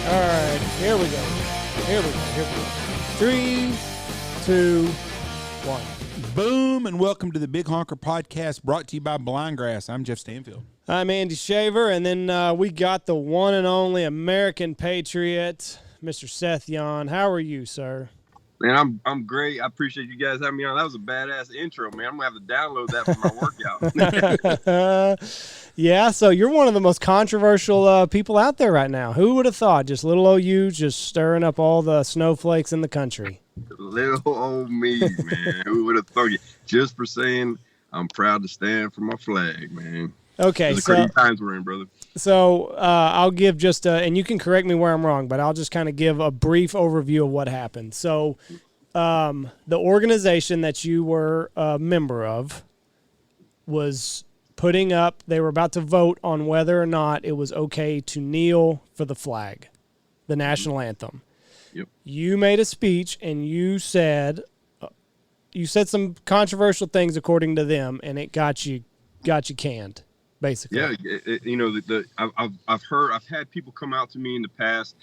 All right, here we go. 3, 2, 1. Boom, and welcome to the Big Honker podcast brought to you by Blindgrass. I'm Jeff Stanfield. I'm Andy Shaver, and then we got the one and only American patriot, Mr. Seth Jahn. How are you, sir? Man, I'm great. I appreciate you guys having me on. That was a badass intro, man. I'm going to have to download that for my workout. Yeah, so you're one of the most controversial people out there right now. Who would have thought? Just little old you just stirring up all the snowflakes in the country. Little old me, man. Who would have thought? Just for saying I'm proud to stand for my flag, man. Okay, Those are crazy times we're in, brother. So I'll give just and you can correct me where I'm wrong, but I'll just kind of give a brief overview of what happened. So the organization that you were a member of was putting up, they were about to vote on whether or not it was okay to kneel for the flag, the national anthem. Yep. You made a speech and you said some controversial things according to them, and it got you canned. Basically. Yeah, I've had people come out to me in the past,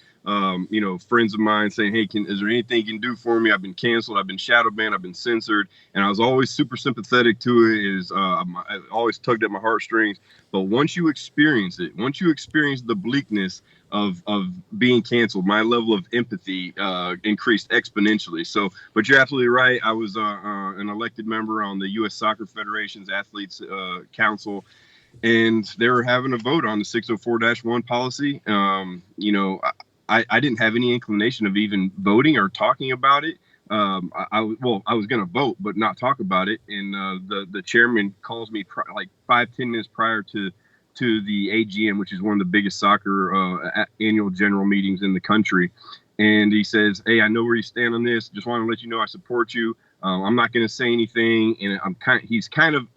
friends of mine saying, hey, is there anything you can do for me? I've been canceled, I've been shadow banned, I've been censored, and I was always super sympathetic to it. I always tugged at my heartstrings. But once you experience it, once you experience the bleakness of being canceled, my level of empathy increased exponentially. So, but you're absolutely right. I was an elected member on the US Soccer Federation's Athletes Council, and they were having a vote on the 604-1 policy. I didn't have any inclination of even voting or talking about it. I was going to vote, but not talk about it. And the chairman calls me like 5-10 minutes prior to the AGM, which is one of the biggest soccer annual general meetings in the country. And he says, hey, I know where you stand on this. Just want to let you know I support you. I'm not going to say anything. And he's kind of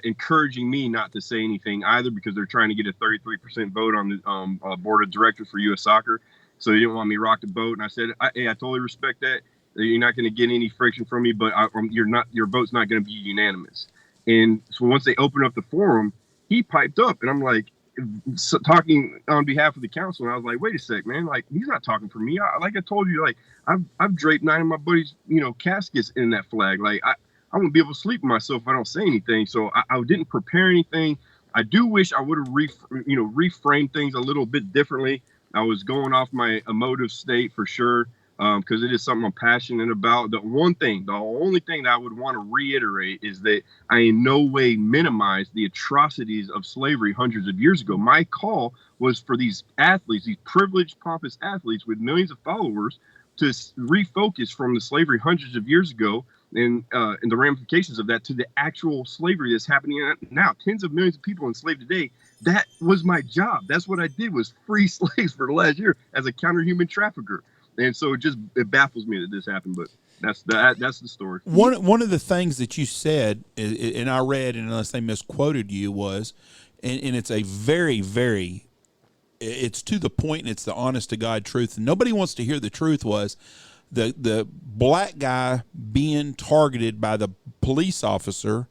encouraging me not to say anything either, because they're trying to get a 33% vote on the board of directors for US Soccer. So he didn't want me to rock the boat. And I said, hey, I totally respect that. You're not going to get any friction from me, but your vote's not going to be unanimous. And so once they opened up the forum, he piped up, and I'm like, talking on behalf of the council. And I was like, wait a sec, man. Like, he's not talking for me. Like I told you, like I've draped 9 of my buddies, caskets in that flag. Like I won't be able to sleep with myself if I don't say anything. So I didn't prepare anything. I do wish I would have reframed things a little bit differently. I was going off my emotive state for sure, because it is something I'm passionate about. The only thing that I would want to reiterate is that I in no way minimize the atrocities of slavery hundreds of years ago. My call was for these athletes, these privileged, pompous athletes with millions of followers, to refocus from the slavery hundreds of years ago and the ramifications of that to the actual slavery that's happening now. Tens of millions of people enslaved today. That was my job. That's what I did, was free slaves for the last year as a counter-human trafficker. And so it baffles me that this happened, but that's the story. One of the things that you said, and I read, and unless they misquoted you, was, and it's a very, very, it's to the point, and it's the honest to God truth. And nobody wants to hear the truth. Was the black guy being targeted by the police officer,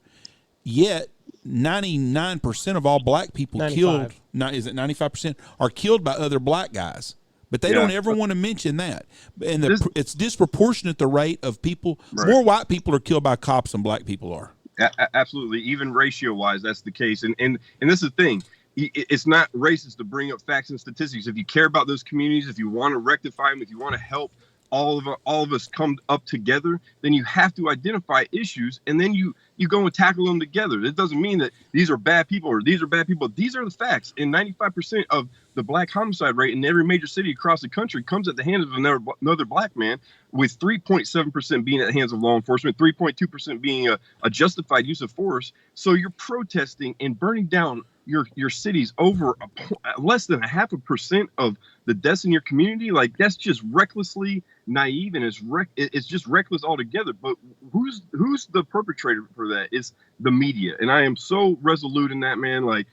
yet 99% of all black people 95. killed, is it 95%, are killed by other black guys. But they don't ever want to mention that. And it's disproportionate, the rate of people. Right. More white people are killed by cops than black people are. Absolutely. Even ratio-wise, that's the case. And this is the thing. It's not racist to bring up facts and statistics. If you care about those communities, if you want to rectify them, if you want to help all of us come up together, then you have to identify issues, and then you go and tackle them together. It doesn't mean that these are bad people or these are bad people. These are the facts. And 95% of the black homicide rate in every major city across the country comes at the hands of another black man, with 3.7% being at the hands of law enforcement, 3.2% being a justified use of force. So you're protesting and burning down your cities over less than 0.5% of the deaths in your community, like that's just recklessly naive, and it's just reckless altogether. But who's the perpetrator for that? It's the media, and I am so resolute in that, man. Like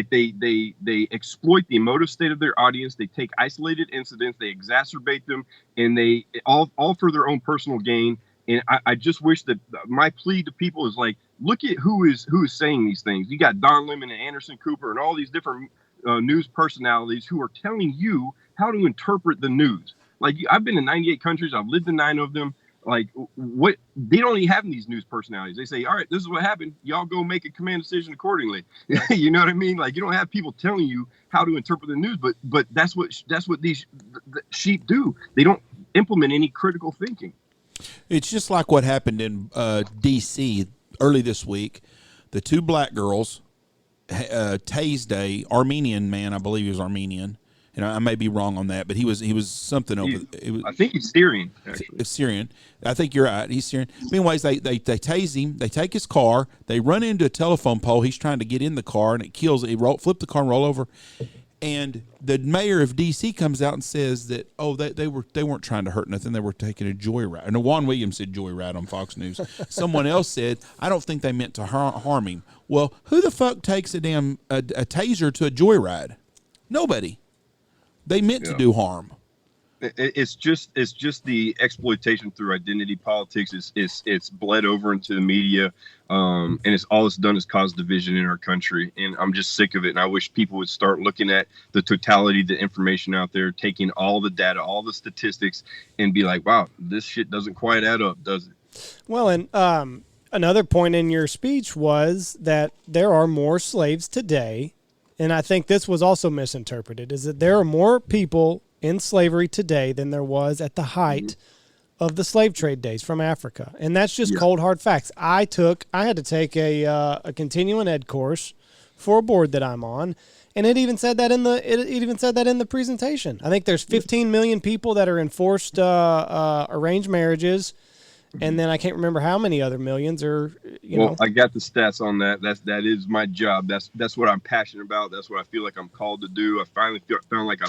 they exploit the emotive state of their audience. They take isolated incidents, they exacerbate them, and they all for their own personal gain. And I just wish that my plea to people is like, look at who is saying these things. You got Don Lemon and Anderson Cooper and all these different news personalities who are telling you how to interpret the news. Like, I've been in 98 countries. I've lived in 9 of them. Like, what they don't even have these news personalities. They say, all right, this is what happened. Y'all go make a command decision accordingly. You know what I mean? Like, you don't have people telling you how to interpret the news, but that's what these sheep do. They don't implement any critical thinking. It's just like what happened in D.C. early this week. The 2 black girls tased a Armenian man. I believe he was Armenian, and I may be wrong on that, but he was something over. I think he's Syrian. Actually, it's Syrian. I think you're right. He's Syrian. Anyways, they tase him. They take his car. They run into a telephone pole. He's trying to get in the car, and it kills. He flip the car and roll over. And the mayor of D.C. comes out and says that, they weren't trying to hurt nothing. They were taking a joyride. And Juan Williams said joyride on Fox News. Someone else said, I don't think they meant to harm him. Well, who the fuck takes a taser to a joyride? Nobody. They meant to do harm. It's just the exploitation through identity politics. It's bled over into the media, and all it's done is cause division in our country. And I'm just sick of it. And I wish people would start looking at the totality of the information out there, taking all the data, all the statistics, and be like, wow, this shit doesn't quite add up, does it? Well, and another point in your speech was that there are more slaves today, and I think this was also misinterpreted, is that there are more people in slavery today than there was at the height of the slave trade days from Africa. And that's just cold, hard facts. I had to take a continuing ed course for a board that I'm on, and it even said that in the presentation. I think there's 15 million people that are in forced arranged marriages, and then I can't remember how many other millions are, Well, I got the stats on that. That is my job. That's what I'm passionate about. That's what I feel like I'm called to do. I finally found like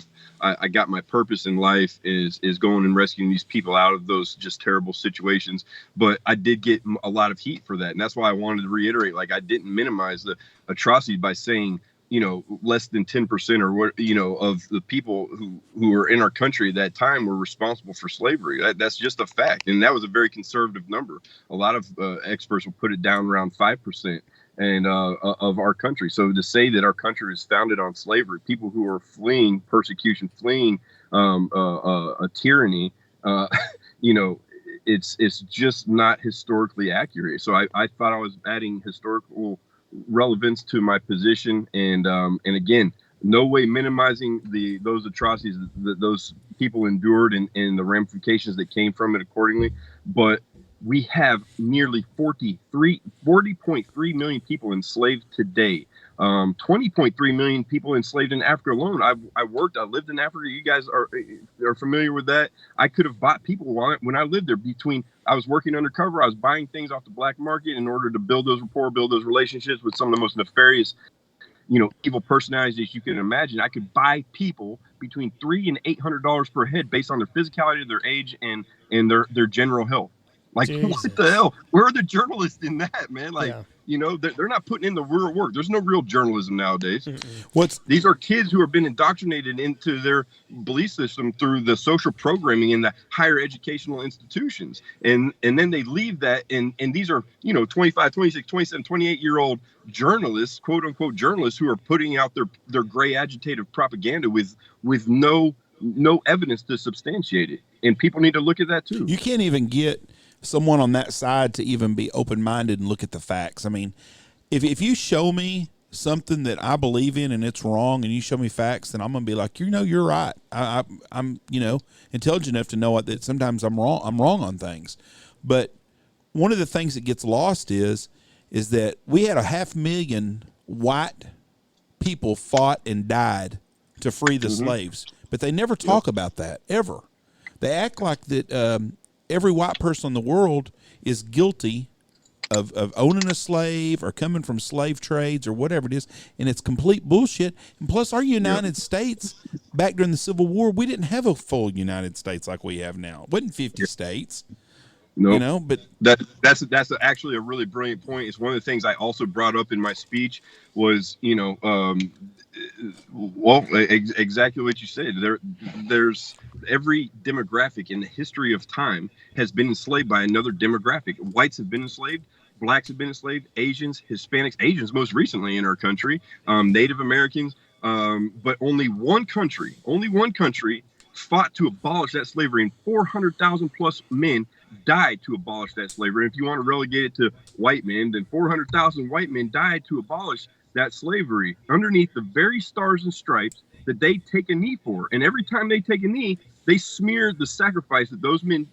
I got my purpose in life is going and rescuing these people out of those just terrible situations. But I did get a lot of heat for that. And that's why I wanted to reiterate, like, I didn't minimize the atrocities by saying, less than 10% or what, of the people who were in our country at that time were responsible for slavery. That's just a fact. And that was a very conservative number. A lot of experts will put it down around 5% and of our country. So to say that our country is founded on slavery, people who are fleeing persecution, fleeing a tyranny, it's just not historically accurate. So I thought I was adding historical relevance to my position, and again, no way minimizing those atrocities that those people endured and the ramifications that came from it accordingly. But we have nearly 40.3 million people enslaved today. 20.3 million people enslaved in Africa alone. I lived in Africa. You guys are familiar with that. I could have bought people when I lived there. I was working undercover. I was buying things off the black market in order to build those rapport, build those relationships with some of the most nefarious, evil personalities you can imagine. I could buy people between $300 and $800 per head based on their physicality, their age, and their general health. Like, Jesus. What the hell? Where are the journalists in that, man? Like, they're not putting in the real work. There's no real journalism nowadays. These are kids who have been indoctrinated into their belief system through the social programming in the higher educational institutions. And then they leave that. And these are, 25, 26, 27, 28-year-old journalists, quote unquote journalists, who are putting out their gray agitative propaganda with no evidence to substantiate it. And people need to look at that too. You can't even get someone on that side to even be open-minded and look at the facts. I mean, if you show me something that I believe in and it's wrong, and you show me facts, then I'm gonna be like, you're right. I'm intelligent enough to know that sometimes I'm wrong. I'm wrong on things. But one of the things that gets lost is that we had 500,000 white people fought and died to free the slaves, but they never talk about that ever. They act like that. Every white person in the world is guilty of owning a slave or coming from slave trades or whatever it is, and it's complete bullshit. And plus, our United States, back during the Civil War, we didn't have a full United States like we have now. It wasn't 50 states. No, You know, but that's actually a really brilliant point. It's one of the things I also brought up in my speech was, exactly what you said. There's every demographic in the history of time has been enslaved by another demographic. Whites have been enslaved. Blacks have been enslaved. Asians, Hispanics, Asians most recently in our country, Native Americans. But only one country fought to abolish that slavery, and 400,000 plus men died to abolish that slavery. And if you want to relegate it to white men, then 400,000 white men died to abolish that slavery underneath the very stars and stripes that they take a knee for. And every time they take a knee, they smear the sacrifice that those men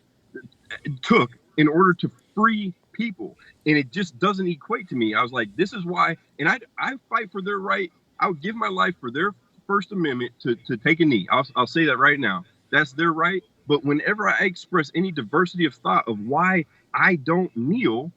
took in order to free people. And it just doesn't equate to me. I was like, this is why, and I fight for their right. I would give my life for their First Amendment to take a knee. I'll say that right now. That's their right. But whenever I express any diversity of thought of why I don't kneel,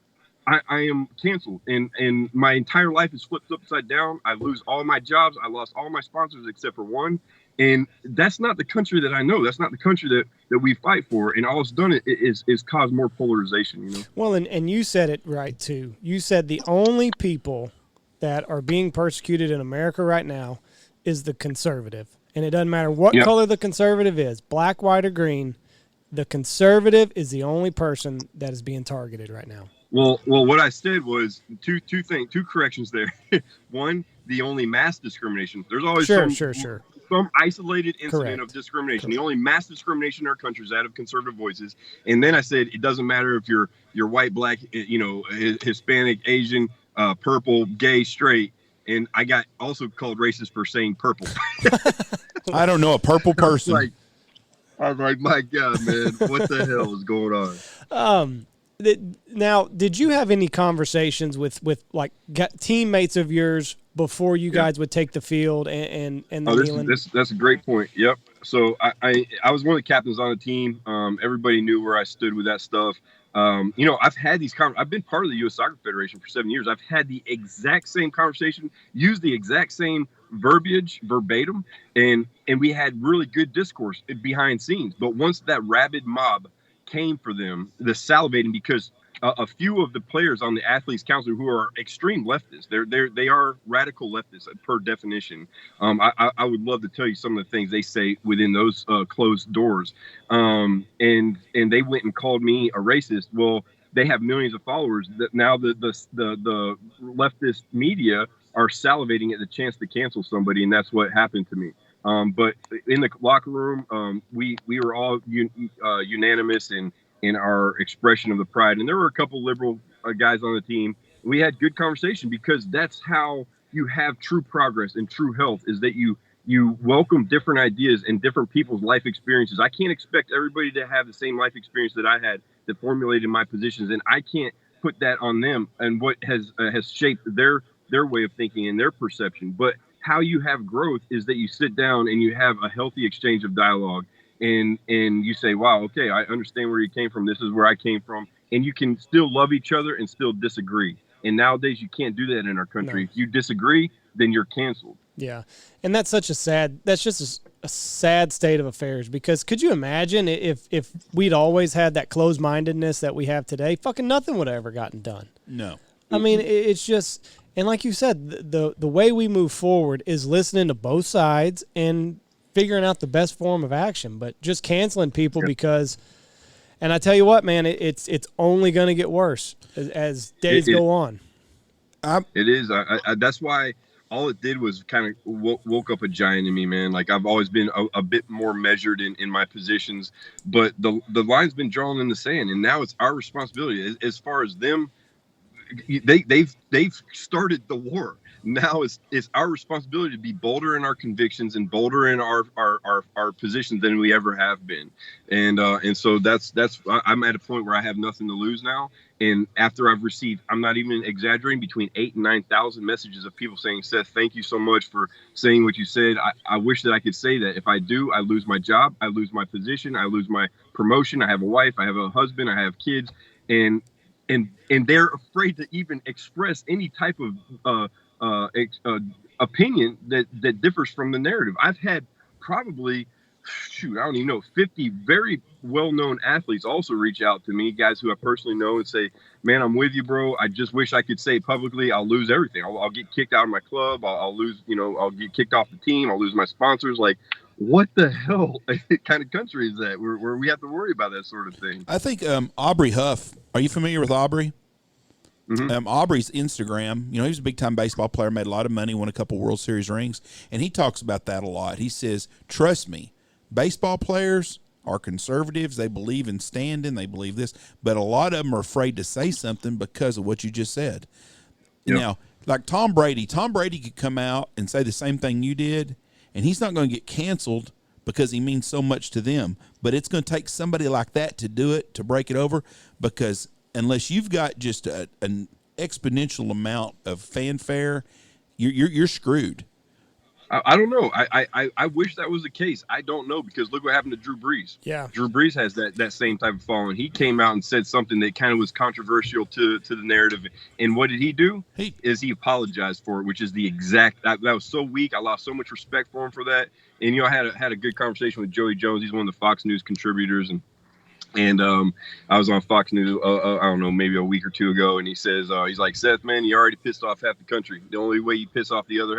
I am canceled. And my entire life is flipped upside down. I lose all my jobs. I lost all my sponsors except for one. And that's not the country that I know. That's not the country that we fight for. And all it's done is cause more polarization, Well, and you said it right, too. You said the only people that are being persecuted in America right now is the conservative. And it doesn't matter what color the conservative is, black, white, or green, the conservative is the only person that is being targeted right now. Well, what I said was two corrections there. One, the only mass discrimination. There's always some isolated incident of discrimination. Correct. The only mass discrimination in our country is that of conservative voices. And then I said it doesn't matter if you're white, black, Hispanic, Asian, purple, gay, straight. And I got also called racist for saying purple. I don't know a purple person. I'm like, my God, man, what the hell is going on? Now, did you have any conversations with like teammates of yours before you guys would take the field and the kneeling? That's a great point. Yep. So I was one of the captains on the team. Everybody knew where I stood with that stuff. I've had these I've been part of the US Soccer Federation for 7 years. I've had the exact same conversation, used the exact same verbiage verbatim, and we had really good discourse behind scenes. But once that rabid mob came for them, the salivating, because a few of the players on the athletes council who are extreme leftists, they are radical leftists per definition. I would love to tell you some of the things they say within those closed doors. And they went and called me a racist. Well, they have millions of followers that now the leftist media are salivating at the chance to cancel somebody, and that's what happened to me. But in the locker room, we were all unanimous in our expression of the pride. And there were a couple liberal guys on the team. We had good conversation because that's how you have true progress and true health, is that you welcome different ideas and different people's life experiences. I can't expect everybody to have the same life experience that I had that formulated my positions, and I can't put that on them and what has shaped their way of thinking and their perception. But how you have growth is that you sit down and you have a healthy exchange of dialogue, and you say, wow, okay, I understand where you came from. This is where I came from. And you can still love each other and still disagree. And nowadays you can't do that in our country. No. If you disagree, then you're canceled. Yeah. And that's just a sad state of affairs, because could you imagine if we'd always had that closed-mindedness that we have today? Fucking nothing would have ever gotten done. No. I mean, it's just, and like you said, the way we move forward is listening to both sides and figuring out the best form of action, but just canceling people because, and I tell you what, man, it's only going to get worse as days go on. It is. That's why all it did was kind of woke up a giant in me, man. Like, I've always been a bit more measured in my positions, but the line's been drawn in the sand, and now it's our responsibility. As far as them, they've started the war. Now it's our responsibility to be bolder in our convictions and bolder in our positions than we ever have been. And so that's I'm at a point where I have nothing to lose now. And after I've received, I'm not even exaggerating, between 8,000 and 9,000 messages of people saying, Seth, thank you so much for saying what you said. I wish that I could say that. If I do, I lose my job, I lose my position, I lose my promotion. I have a wife, I have a husband, I have kids, and and they're afraid to even express any type of opinion that differs from the narrative. I've had probably, shoot, I don't even know, 50 very well-known athletes also reach out to me, guys who I personally know, and say, man, I'm with you, bro. I just wish I could say publicly I'll lose everything. I'll get kicked out of my club. I'll lose, I'll get kicked off the team. I'll lose my sponsors. Like, what the hell kind of country is that where we have to worry about that sort of thing? I think Aubrey Huff. Are you familiar with Aubrey? Mm-hmm. Aubrey's Instagram, he was a big-time baseball player, made a lot of money, won a couple World Series rings, and he talks about that a lot. He says, trust me, baseball players are conservatives. They believe in standing. They believe this. But a lot of them are afraid to say something because of what you just said. Yep. Now, like Tom Brady could come out and say the same thing you did, and he's not going to get canceled because he means so much to them. But it's going to take somebody like that to do it, to break it over, because unless you've got just an exponential amount of fanfare, you're screwed. I don't know. I wish that was the case. I don't know, because look what happened to Drew Brees. Yeah. Drew Brees has that same type of following. He came out and said something that kind of was controversial to the narrative. And what did he do? He apologized for it, which is the exact, that was so weak. I lost so much respect for him for that. And, I had a good conversation with Joey Jones. He's one of the Fox News contributors. And I was on Fox News, I don't know, maybe a week or two ago, and he says, he's like, Seth, man, you already pissed off half the country. The only way you piss off the other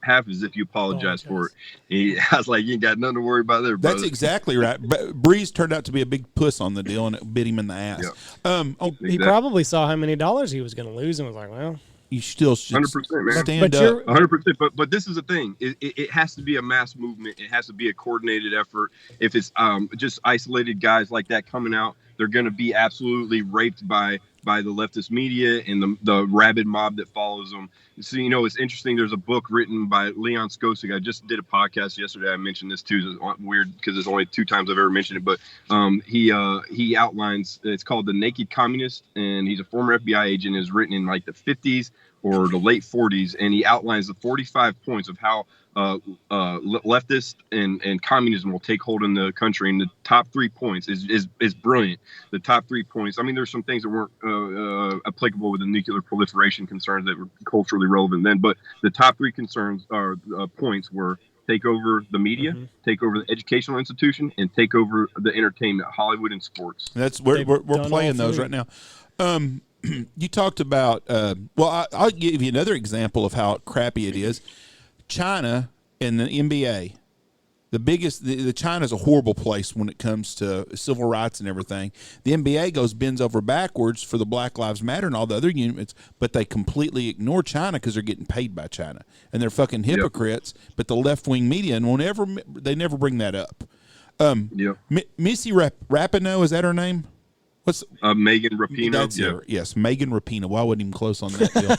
half is if you apologize for it. I was like, you ain't got nothing to worry about there, brother. That's exactly right. But Breeze turned out to be a big puss on the deal, and it bit him in the ass. Yeah. He probably saw how many dollars he was going to lose and was like, well, you still should 100%, man. Stand up. 100%. But this is the thing. It has to be a mass movement. It has to be a coordinated effort. If it's just isolated guys like that coming out, they're going to be absolutely raped by the leftist media and the rabid mob that follows them. So, it's interesting. There's a book written by Leon Skosik. I just did a podcast yesterday. I mentioned this too. It's weird because it's only 2 times I've ever mentioned it. But he outlines, it's called The Naked Communist, and he's a former FBI agent. Is written in like the 50s or the late 40s, and he outlines the 45 points of how leftist and communism will take hold in the country. And the top 3 points is brilliant. The top 3 points. I mean, there's some things that weren't applicable with the nuclear proliferation concerns that were culturally relevant then, but the top 3 concerns are points were take over the media, take over the educational institution, and take over the entertainment, Hollywood and sports. That's we're playing those right now. You talked about I'll give you another example of how crappy it is. China and the NBA. The China's a horrible place when it comes to civil rights and everything. The NBA bends over backwards for the Black Lives Matter and all the other units, but they completely ignore China because they're getting paid by China, and they're fucking hypocrites. Yep. But the left wing media they never bring that up. Missy Rapinoe, is that her name? What's Megan Rapinoe? That's her. Yes, Megan Rapinoe. Well, I wasn't even close on that deal.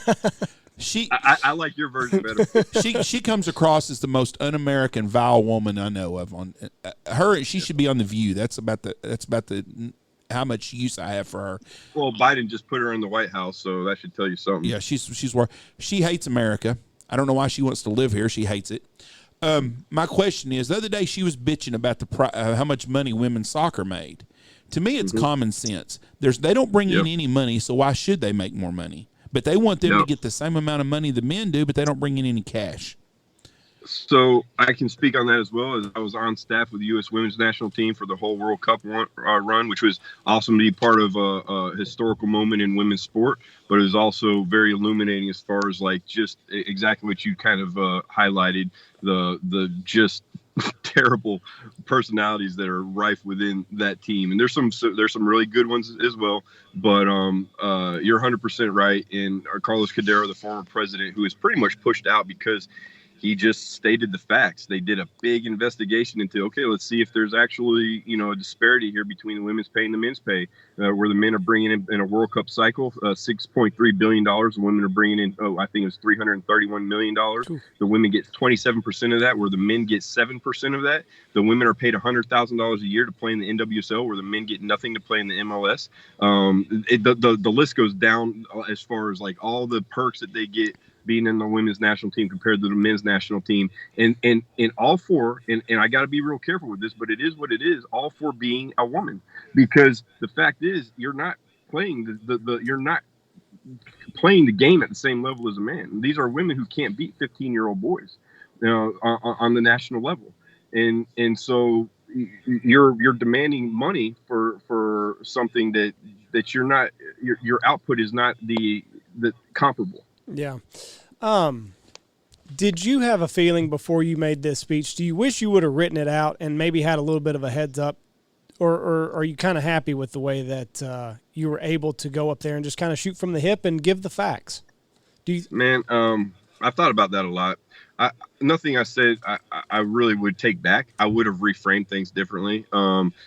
I like your version better. She comes across as the most un-American, vile woman I know of. On her, she should be on The View. That's about the how much use I have for her. Well, Biden just put her in the White House, so that should tell you something. Yeah, she hates America. I don't know why she wants to live here. She hates it. My question is, the other day she was bitching about how much money women's soccer made. To me, it's common sense. They don't bring in any money, so why should they make more money? But they want them to get the same amount of money the men do, but they don't bring in any cash. So I can speak on that as well. As I was on staff with the U.S. Women's National Team for the whole World Cup run, which was awesome to be part of a historical moment in women's sport. But it was also very illuminating as far as like just exactly what you kind of highlighted, the just terrible personalities that are rife within that team. And there's some really good ones as well. But you're 100% right. And Carlos Cadero, the former president, who is pretty much pushed out because he just stated the facts. They did a big investigation into, okay, let's see if there's actually, a disparity here between the women's pay and the men's pay, where the men are bringing in a World Cup cycle, $6.3 billion. The women are bringing in, I think it was $331 million. The women get 27% of that, where the men get 7% of that. The women are paid $100,000 a year to play in the NWSL, where the men get nothing to play in the MLS. The list goes down as far as like all the perks that they get being in the women's national team compared to the men's national team, and all four, and I got to be real careful with this, but it is what it is, all for being a woman, because the fact is you're not playing you're not playing the game at the same level as a man. These are women who can't beat 15-year-old boys, on the national level, and so you're demanding money for something that you're not, your output is not the comparable. Yeah. Did you have a feeling before you made this speech? Do you wish you would have written it out and maybe had a little bit of a heads up, or are you kind of happy with the way that you were able to go up there and just kind of shoot from the hip and give the facts? Man, I've thought about that a lot. Nothing I said I really would take back. I would have reframed things differently.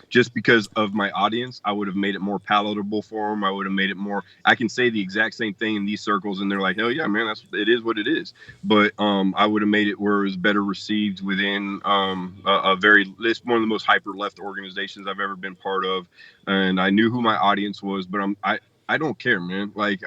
Just because of my audience, I would have made it more palatable for them. I would have made it more, I can say the exact same thing in these circles and they're like, hell yeah, man, it is what it is. But I would have made it where it was better received within it's one of the most hyper left organizations I've ever been part of. And I knew who my audience was, but I don't care, man. Like,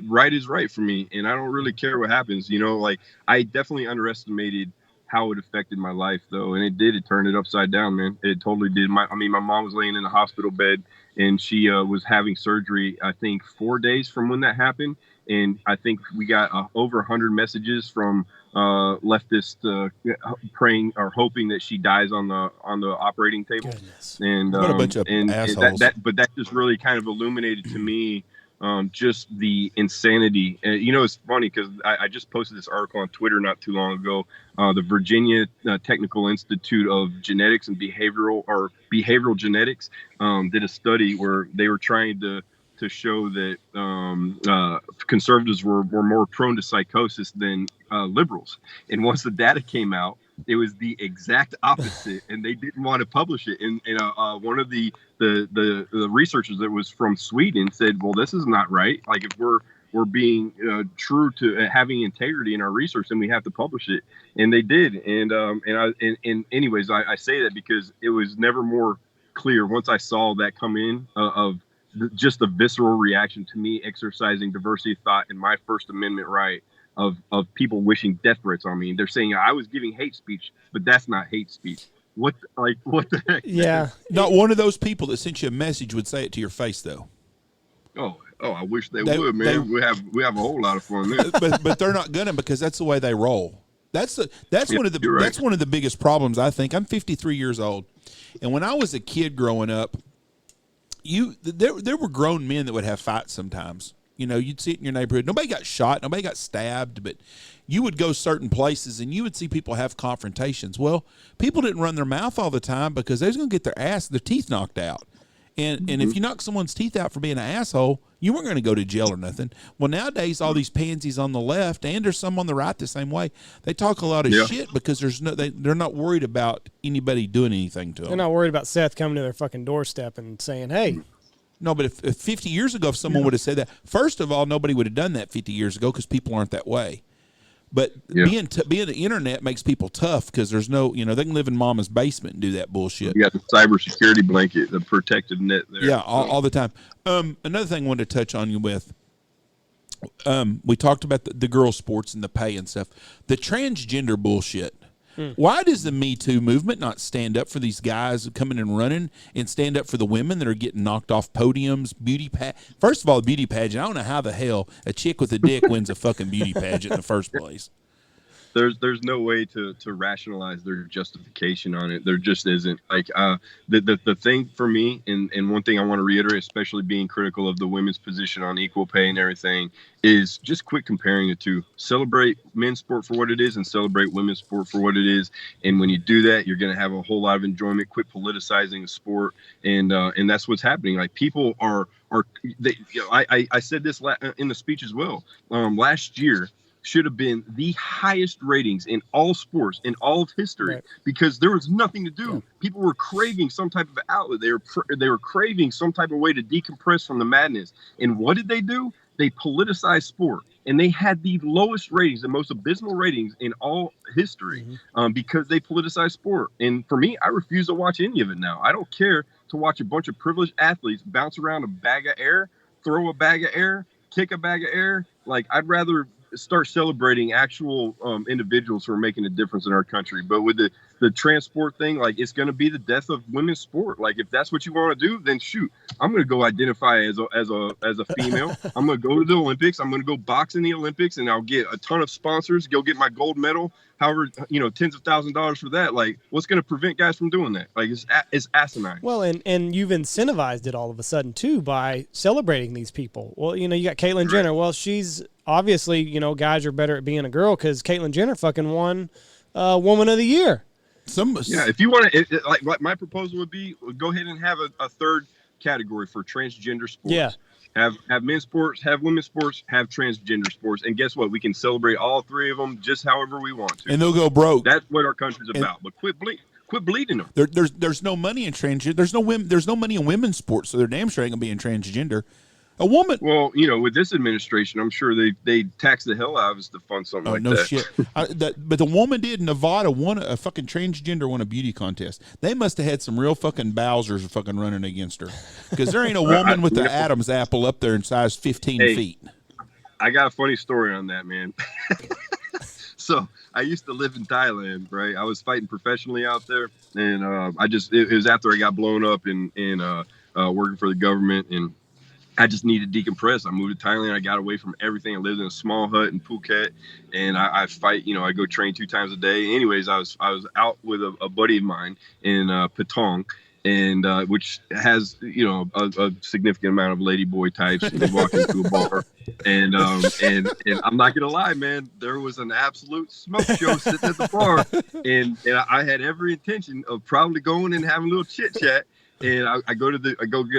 right is right for me, and I don't really care what happens. Like, I definitely underestimated how it affected my life, though, and it did. It turned it upside down, man. It totally did. My mom was laying in a hospital bed, and she was having surgery, I think, 4 days from when that happened. And I think we got over 100 messages from leftists praying or hoping that she dies on the operating table. Goodness. And What a bunch of assholes. But that just really kind of illuminated to me just the insanity. It's funny because I just posted this article on Twitter not too long ago. The Virginia Technical Institute of Genetics and Behavioral Genetics did a study where they were trying to show that conservatives were more prone to psychosis than liberals. And once the data came out, it was the exact opposite, and they didn't want to publish it. And one of the researchers that was from Sweden said, "Well, this is not right. Like, if we're being true to having integrity in our research, then we have to publish it." And they did. And anyways, I say that because it was never more clear once I saw that come in of just the visceral reaction to me exercising diversity of thought and my First Amendment right of people wishing death threats on me. They're saying I was giving hate speech, but that's not hate speech. What the heck? Yeah. Not one of those people that sent you a message would say it to your face, though. Oh, I wish they would, man. We have a whole lot of fun there. but they're not gonna, because that's the way they roll. That's one of the right. That's one of the biggest problems, I think. I'm 53 years old, and when I was a kid growing up, there were grown men that would have fights sometimes. You'd see it in your neighborhood. Nobody got shot, nobody got stabbed, but you would go certain places and you would see people have confrontations. Well, people didn't run their mouth all the time because they was going to get their teeth knocked out. And if you knock someone's teeth out for being an asshole, you weren't going to go to jail or nothing. Well, nowadays, all these pansies on the left, and there's some on the right the same way, they talk a lot of shit because they're not worried about anybody doing anything to them. They're not worried about Seth coming to their fucking doorstep and saying, hey. No, but if 50 years ago, if someone would have said that, first of all, nobody would have done that 50 years ago because people aren't that way. But being the internet makes people tough because there's no, they can live in mama's basement and do that bullshit. You got the cybersecurity blanket, the protective net there. Yeah, all the time. Another thing I wanted to touch on you with, we talked about the girls' sports and the pay and stuff. The transgender bullshit. Why does the Me Too movement not stand up for these guys coming and running and stand up for the women that are getting knocked off podiums, First of all, the beauty pageant, I don't know how the hell a chick with a dick wins a fucking beauty pageant in the first place. There's no way to rationalize their justification on it. There just isn't. Like the thing for me, and one thing I want to reiterate, especially being critical of the women's position on equal pay and everything, is just quit comparing the two. Celebrate men's sport for what it is and celebrate women's sport for what it is. And when you do that, you're going to have a whole lot of enjoyment. Quit politicizing the sport, and that's what's happening. Like, people I said this in the speech as well. Last year should have been the highest ratings in all sports in all of history, because there was nothing to do. Yeah. People were craving some type of outlet. They were craving some type of way to decompress from the madness. And what did they do? They politicized sport, and they had the lowest ratings, the most abysmal ratings in all history, because they politicized sport. And for me, I refuse to watch any of it now. I don't care to watch a bunch of privileged athletes bounce around a bag of air, throw a bag of air, kick a bag of air. Like, I'd rather start celebrating actual individuals who are making a difference in our country. But with the transport thing, like, it's going to be the death of women's sport. Like, if that's what you want to do, then shoot, I'm going to go identify as a female. I'm going to go to the Olympics. I'm going to go box in the Olympics, and I'll get a ton of sponsors, go get my gold medal, however, tens of thousands of dollars for that. Like, what's going to prevent guys from doing that? Like, it's asinine. Well, and you've incentivized it all of a sudden too by celebrating these people. Well, you got Caitlyn Jenner. Well, she's obviously, guys are better at being a girl because Caitlyn Jenner fucking won Woman of the Year. If you want to, like my proposal would be, go ahead and have a third category for transgender sports. Yeah. Have men's sports, have women's sports, have transgender sports, and guess what? We can celebrate all three of them just however we want to. And they'll go broke. That's what our country's about. But quit bleeding them. There's no money in transgender. There's no money in women's sports, so they're damn sure ain't gonna be in transgender. A woman. Well, with this administration, I'm sure they tax the hell out of us to fund something like no that. Shit. But the woman did in Nevada won a fucking transgender won a beauty contest. They must have had some real fucking Bowsers fucking running against her, because there ain't a woman with the Adam's apple up there in size 15 feet. I got a funny story on that, man. So I used to live in Thailand, right? I was fighting professionally out there, and it was after I got blown up in working for the government, and I just needed to decompress. I moved to Thailand. I got away from everything. I lived in a small hut in Phuket, and I fight. I go train 2 times a day. Anyways, I was out with a buddy of mine in Patong, and which has a significant amount of ladyboy types. And we walk into a bar, and I'm not gonna lie, man, there was an absolute smoke show sitting at the bar, and I had every intention of probably going and having a little chit chat. And I go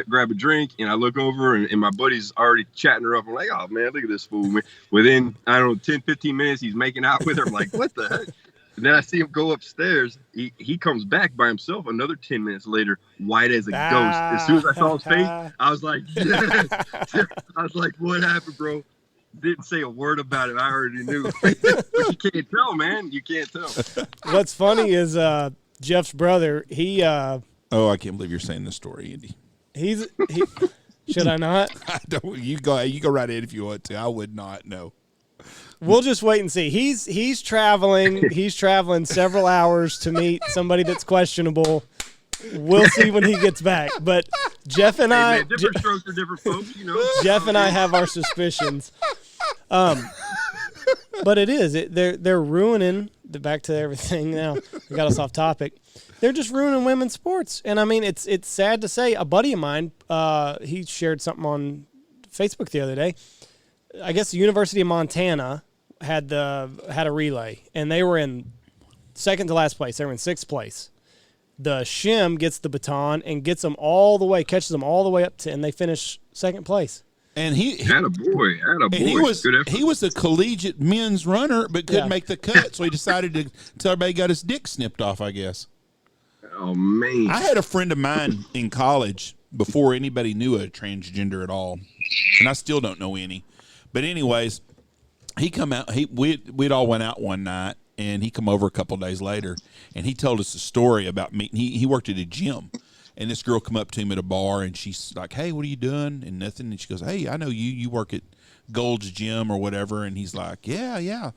grab a drink, and I look over, and my buddy's already chatting her up. I'm like, oh, man, look at this fool. Man. Within, 10, 15 minutes, he's making out with her. I'm like, what the heck? And then I see him go upstairs. He comes back by himself another 10 minutes later, white as a ghost. As soon as I saw his face, I was like, yes. I was like, what happened, bro? Didn't say a word about it. I already knew. But you can't tell, man. You can't tell. What's funny is Jeff's brother, he... Oh, I can't believe you're saying this story, Andy. He should I not? I don't. You go right ahead if you want to. I would not. No. We'll just wait and see. He's traveling. He's traveling several hours to meet somebody that's questionable. We'll see when he gets back. But Jeff and I, man, different strokes for different folks, Jeff and I have our suspicions. But it is. They're ruining. Back to everything now. We got us off topic. They're just ruining women's sports. And, I mean, it's sad to say. A buddy of mine, he shared something on Facebook the other day. I guess the University of Montana had a relay, and they were in second to last place. They were in 6th place. The shim gets the baton and gets them all the way, catches them all the way up to, and they finish 2nd place. And he was a collegiate men's runner, but couldn't make the cut, so he decided to tell everybody he got his dick snipped off, I guess. Oh, man. I had a friend of mine in college before anybody knew a transgender at all, and I still don't know any. But anyways, he come out. We'd all went out one night, and he come over a couple of days later, and he told us a story about meeting. He worked at a gym, and this girl come up to him at a bar, and she's like, "Hey, what are you doing?" And nothing. And she goes, "Hey, I know you. You work at Gold's Gym or whatever." And he's like, "Yeah, yeah."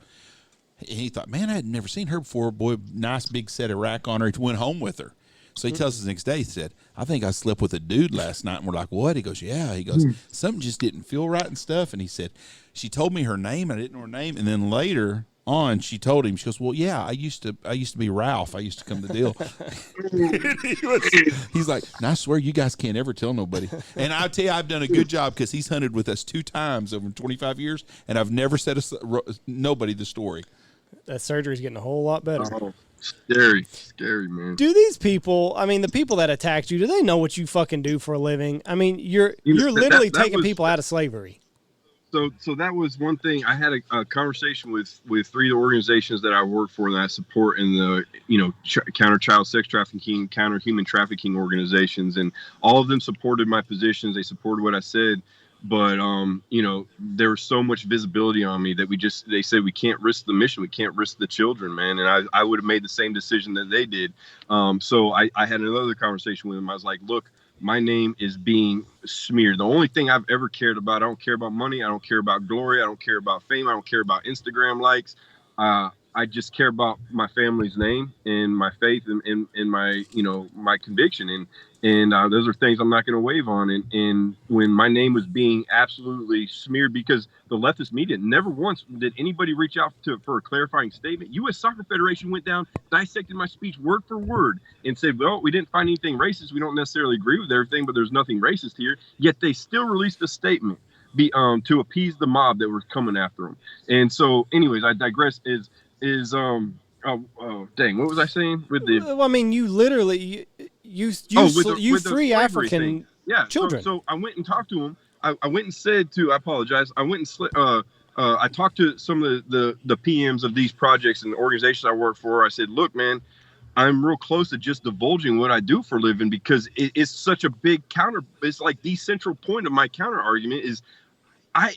And he thought, man, I had never seen her before. Boy, nice big set of rack on her. He went home with her. So he tells us the next day, he said, I think I slept with a dude last night. And we're like, what? He goes, yeah. He goes, something just didn't feel right and stuff. And he said, she told me her name. I didn't know her name. And then later on, she told him, she goes, well, yeah, I used to be Ralph. I used to come to deal. He's like, and I swear you guys can't ever tell nobody. And I'll tell you, I've done a good job because he's hunted with us 2 times over 25 years. And I've never said nobody the story. That surgery's getting a whole lot better. Oh, scary, man. Do these people, I mean, the people that attacked you, do they know what you fucking do for a living? I mean, you're literally taking people out of slavery. So that was one thing. I had a conversation with 3 organizations that I work for that I support in the, counter child sex trafficking, counter human trafficking organizations. And all of them supported my positions. They supported what I said. But, there was so much visibility on me that they said, we can't risk the mission. We can't risk the children, man. And I would have made the same decision that they did. So I had another conversation with them. I was like, look, my name is being smeared. The only thing I've ever cared about, I don't care about money, I don't care about glory, I don't care about fame, I don't care about Instagram likes. I just care about my family's name and my faith and my, my conviction. And those are things I'm not going to wave on. And when my name was being absolutely smeared, because the leftist media, never once did anybody reach out for a clarifying statement. US Soccer Federation went down, dissected my speech word for word, and said, well, we didn't find anything racist. We don't necessarily agree with everything, but there's nothing racist here. Yet they still released a statement to appease the mob that were coming after them. And so, anyways, I digress. Dang, what was I saying with the? Well, I mean, you literally you free African children. So I went and talked to him. I went and said I apologize. I went and I talked to some of the PMs of these projects and the organizations I work for. I said, look, man, I'm real close to just divulging what I do for a living, because it's such a big counter. It's like the central point of my counter argument is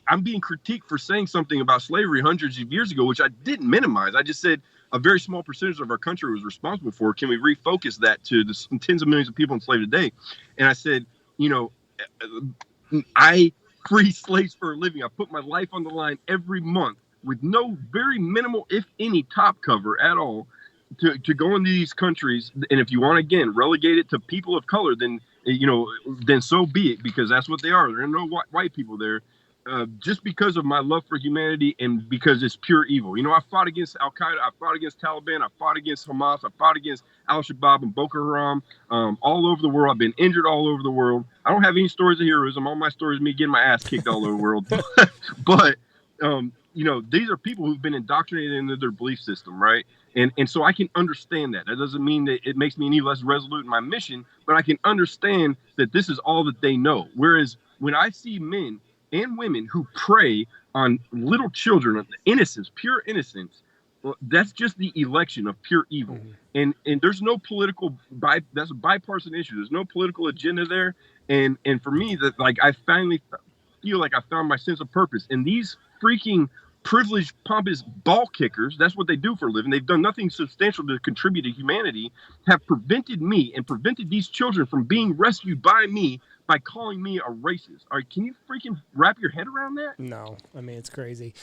I'm being critiqued for saying something about slavery hundreds of years ago, which I didn't minimize. I just said a very small percentage of our country was responsible for. Can we refocus that to the tens of millions of people enslaved today? And I said, I free slaves for a living. I put my life on the line every month with no very minimal, if any, top cover at all to go into these countries. And if you want to, again, relegate it to people of color, then so be it, because that's what they are. There are no white people there. Just because of my love for humanity and because it's pure evil. I fought against Al Qaeda, I fought against Taliban, I fought against Hamas, I fought against Al Shabaab and Boko Haram, all over the world. I've been injured all over the world. I don't have any stories of heroism. All my stories are me getting my ass kicked all over the world. But these are people who've been indoctrinated into their belief system, right? And so I can understand that. That doesn't mean that it makes me any less resolute in my mission, but I can understand that this is all that they know. Whereas when I see men and women who prey on little children, innocence, pure innocence, well, that's just the election of pure evil. Mm-hmm. And there's no political that's a bipartisan issue. There's no political agenda there. And for me, that I finally feel like I found my sense of purpose. And these freaking privileged, pompous ball kickers, that's what they do for a living. They've done nothing substantial to contribute to humanity, have prevented me and prevented these children from being rescued by me by calling me a racist. All right, can you freaking wrap your head around that? No, I mean, it's crazy.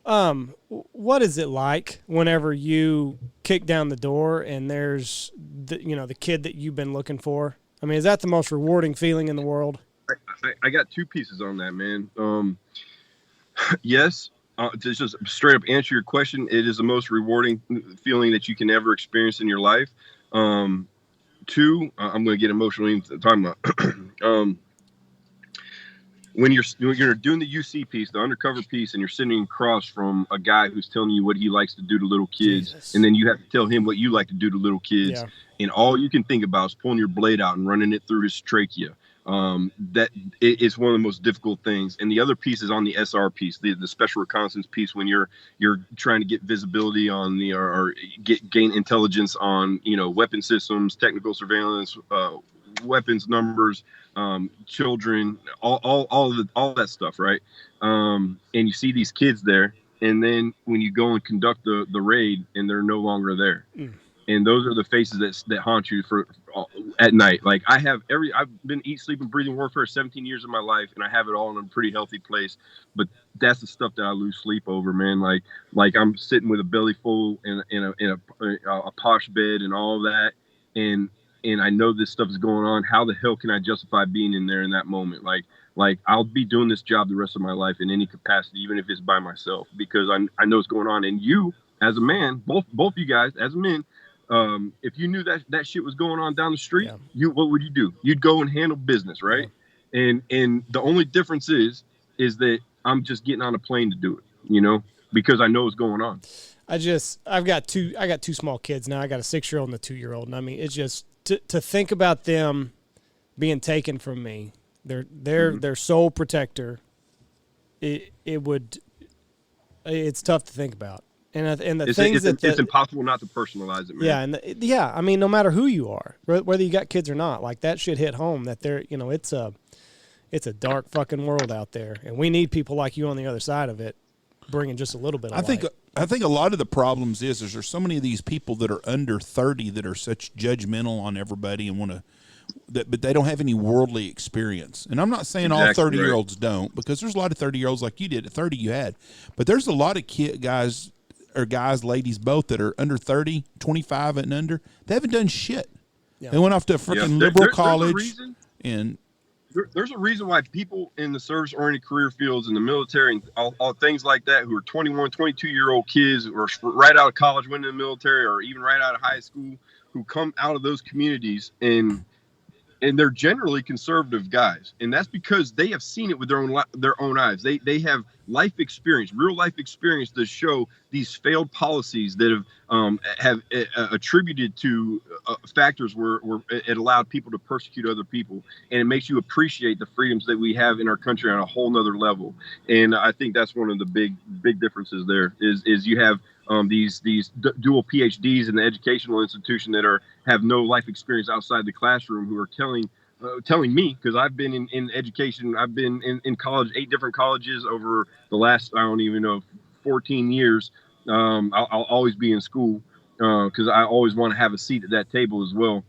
What is it like whenever you kick down the door and there's the kid that you've been looking for? I mean, is that the most rewarding feeling in the world? I got two pieces on that, man. Yes, to just straight up answer your question, it is the most rewarding feeling that you can ever experience in your life. Two, I'm going to get emotionally talking about when you're doing the UC piece, the undercover piece, and you're sitting across from a guy who's telling you what he likes to do to little kids, Jesus. And then you have to tell him what you like to do to little kids, and all you can think about is pulling your blade out and running it through his trachea. That it's one of the most difficult things. And the other piece is on the SR piece, the special reconnaissance piece, when you're trying to get visibility on gain intelligence on, weapon systems, technical surveillance, weapons numbers, children, all that stuff. Right. And you see these kids there, and then when you go and conduct the raid and they're no longer there. And those are the faces that haunt you at night. Like I've been eat, sleep, and breathing warfare 17 years of my life, and I have it all in a pretty healthy place. But that's the stuff that I lose sleep over, man. Like I'm sitting with a belly full in a posh bed and all that, and I know this stuff is going on. How the hell can I justify being in there in that moment? Like I'll be doing this job the rest of my life in any capacity, even if it's by myself, because I know what's going on. And you, as a man, both you guys as men. If you knew that shit was going on down the street, what would you do? You'd go and handle business, right? Yeah. And the only difference is that I'm just getting on a plane to do it, because I know what's going on. I got two small kids now. I got a 6-year-old and a 2-year-old, and I mean, it's just to think about them being taken from me, their sole protector. It's tough to think about. And the things it's impossible not to personalize it, man. Yeah, I mean, no matter who you are, whether you got kids or not, like that shit hit home. That it's a dark fucking world out there, and we need people like you on the other side of it, bringing just a little bit of light. I think a lot of the problems is there's so many of these people that are under 30 that are such judgmental on everybody and want but they don't have any worldly experience. And I'm not saying all 30-year-olds don't, because there's a lot of 30-year-olds like you did. At 30, you had. But there's a lot of guys, ladies, both, that are under 30, 25 and under. They haven't done shit. Yeah. They went off to a freaking liberal college. There's a reason why people in the service-oriented career fields in the military and all things like that, who are 21, 22-year-old kids, or right out of college, went in the military, or even right out of high school, who come out of those communities, and they're generally conservative guys, and that's because they have seen it with their own eyes. They have life experience, real life experience, to show these failed policies that have attributed to factors where it allowed people to persecute other people, and it makes you appreciate the freedoms that we have in our country on a whole nother level. And I think that's one of the big differences there is you have these dual PhDs in the educational institution that have no life experience outside the classroom, who are telling me, because I've been in education, I've been in college, 8 different colleges over the last, I don't even know, 14 years. I'll always be in school because I always want to have a seat at that table as well.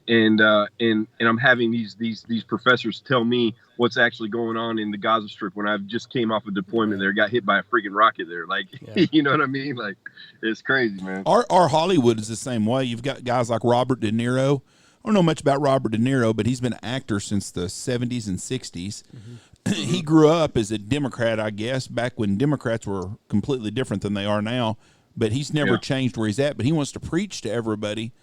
And I'm having these professors tell me what's actually going on in the Gaza Strip when I've just came off a deployment there, got hit by a freaking rocket there. Like, you know what I mean? Like, it's crazy, man. Our Hollywood is the same way. You've got guys like Robert De Niro. I don't know much about Robert De Niro, but he's been an actor since the 70s and 60s. Mm-hmm. He grew up as a Democrat, I guess, back when Democrats were completely different than they are now. But he's never changed where he's at. But he wants to preach to everybody.